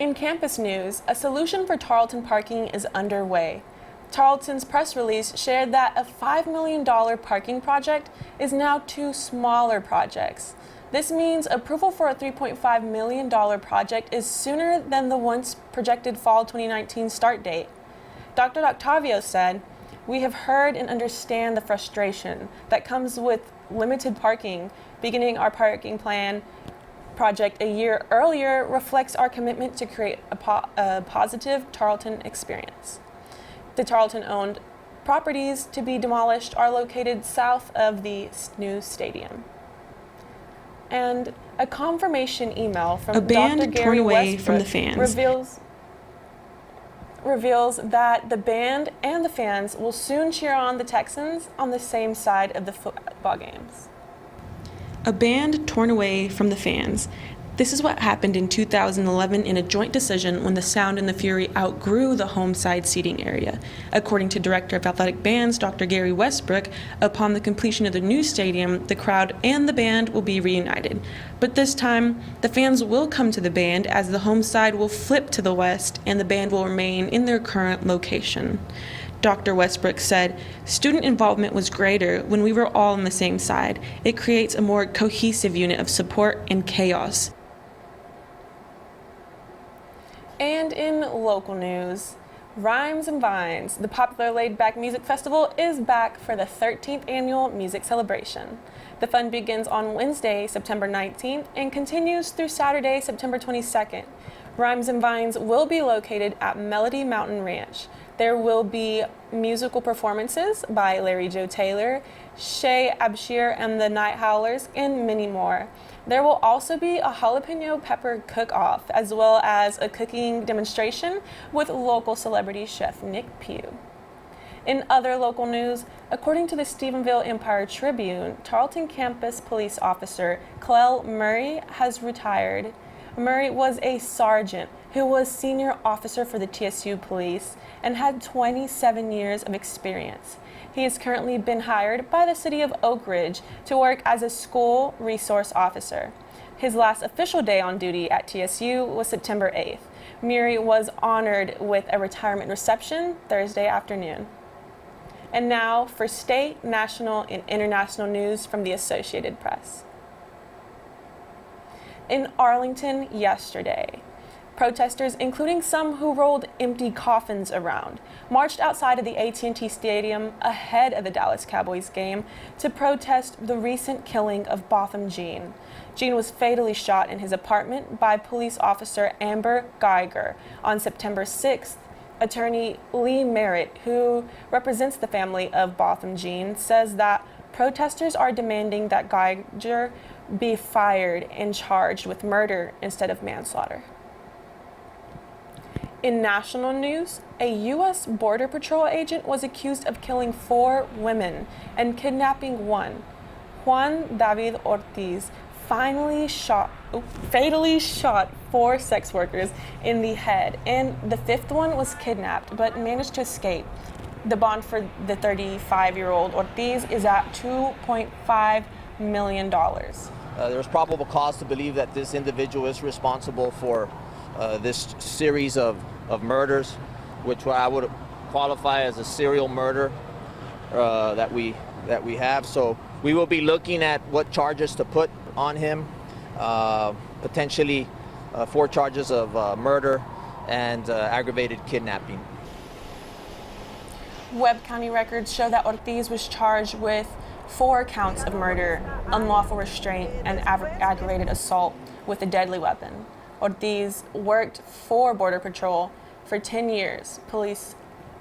In campus news, a solution for Tarleton parking is underway. Tarleton's press release shared that a $5 million parking project is now 2 smaller projects. This means approval for a $3.5 million project is sooner than the once projected fall 2019 start date. Dr. Octavio said, "We have heard and understand the frustration that comes with limited parking. Beginning our parking plan project a year earlier reflects our commitment to create a positive Tarleton experience." The Tarleton-owned properties to be demolished are located south of the new stadium. And a confirmation email from Dr. Gary Westbrook reveals that the band and the fans will soon cheer on the Texans on the same side of the football games. A band torn away from the fans. This is what happened in 2011 in a joint decision when the Sound and the Fury outgrew the home side seating area. According to Director of Athletic Bands, Dr. Gary Westbrook, upon the completion of the new stadium, the crowd and the band will be reunited. But this time, the fans will come to the band as the home side will flip to the west and the band will remain in their current location. Dr. Westbrook said, "Student involvement was greater when we were all on the same side. It creates a more cohesive unit of support and chaos." And in local news, Rhymes and Vines, the popular laid-back music festival, is back for the 13th annual music celebration. The fun begins on Wednesday, September 19th, and continues through Saturday, September 22nd. Rhymes and Vines will be located at Melody Mountain Ranch. There will be musical performances by Larry Joe Taylor, Shay Abshir and the Night Howlers, and many more. There will also be a jalapeno pepper cook-off, as well as a cooking demonstration with local celebrity chef Nick Pugh. In other local news, according to the Stephenville Empire Tribune, Tarleton campus police officer Clell Murray has retired. Murray was a sergeant who was senior officer for the TSU police and had 27 years of experience. He has currently been hired by the city of Oak Ridge to work as a school resource officer. His last official day on duty at TSU was September 8th. Murray was honored with a retirement reception Thursday afternoon. And now for state, national, and international news from the Associated Press. In Arlington yesterday, protesters, including some who rolled empty coffins around, marched outside of the AT&T Stadium ahead of the Dallas Cowboys game to protest the recent killing of Botham Jean. Jean was fatally shot in his apartment by police officer Amber Geiger on September 6th. Attorney Lee Merritt, who represents the family of Botham Jean, says that protesters are demanding that Geiger be fired and charged with murder instead of manslaughter. In national news, a U.S. Border Patrol agent was accused of killing 4 women and kidnapping 1. Juan David Ortiz fatally shot 4 sex workers in the head, and the 5th one was kidnapped but managed to escape. The bond for the 35-year-old Ortiz is at $2.5 million. There's probable cause to believe that this individual is responsible for this series of murders, which I would qualify as a serial murder that we have. So we will be looking at what charges to put on him, potentially 4 charges of murder and aggravated kidnapping. Webb County records show that Ortiz was charged with 4 counts of murder, unlawful restraint, and aggravated assault with a deadly weapon. Ortiz worked for Border Patrol for 10 years. Police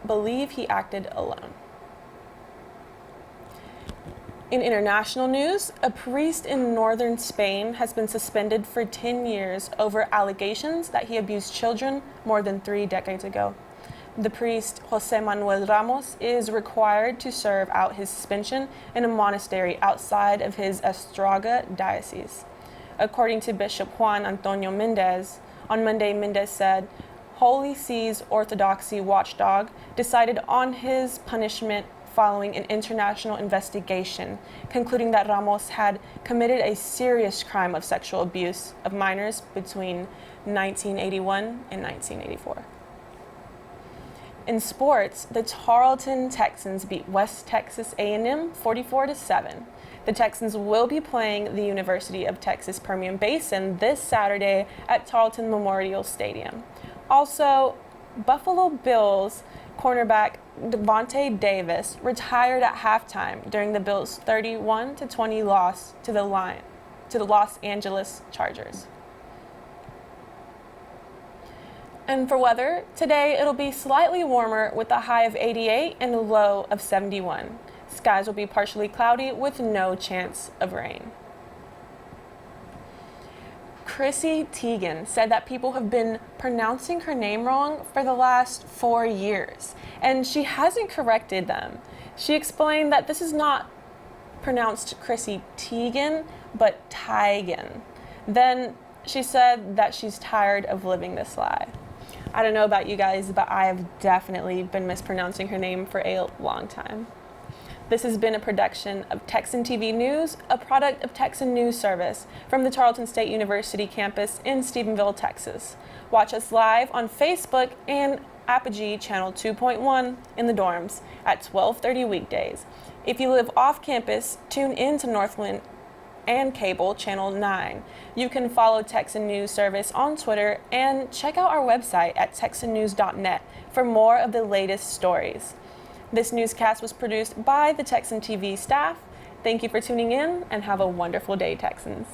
believe he acted alone. In international news, a priest in northern Spain has been suspended for 10 years over allegations that he abused children more than 3 decades ago. The priest, Jose Manuel Ramos, is required to serve out his suspension in a monastery outside of his Estraga diocese. According to Bishop Juan Antonio Mendez, on Monday, Mendez said, Holy See's Orthodoxy watchdog decided on his punishment following an international investigation concluding that Ramos had committed a serious crime of sexual abuse of minors between 1981 and 1984. In sports, the Tarleton Texans beat West Texas A&M 44-7. The Texans will be playing the University of Texas Permian Basin this Saturday at Tarleton Memorial Stadium. Also, Buffalo Bills cornerback Devontae Davis retired at halftime during the Bills' 31-20 loss to the Los Angeles Chargers. And for weather, today it'll be slightly warmer with a high of 88 and a low of 71. Skies will be partially cloudy with no chance of rain. Chrissy Teigen said that people have been pronouncing her name wrong for the last 4 years, and she hasn't corrected them. She explained that this is not pronounced Chrissy Teigen, but Teigen. Then she said that she's tired of living this lie. I don't know about you guys, but I have definitely been mispronouncing her name for a long time. This has been a production of Texan TV News, a product of Texan News Service from the Tarleton State University campus in Stephenville, Texas. Watch us live on Facebook and Apogee Channel 2.1 in the dorms at 12:30 weekdays. If you live off campus, tune in to Northland and Cable Channel 9. You can follow Texan News Service on Twitter and check out our website at texannews.net for more of the latest stories. This newscast was produced by the Texan TV staff. Thank you for tuning in and have a wonderful day, Texans.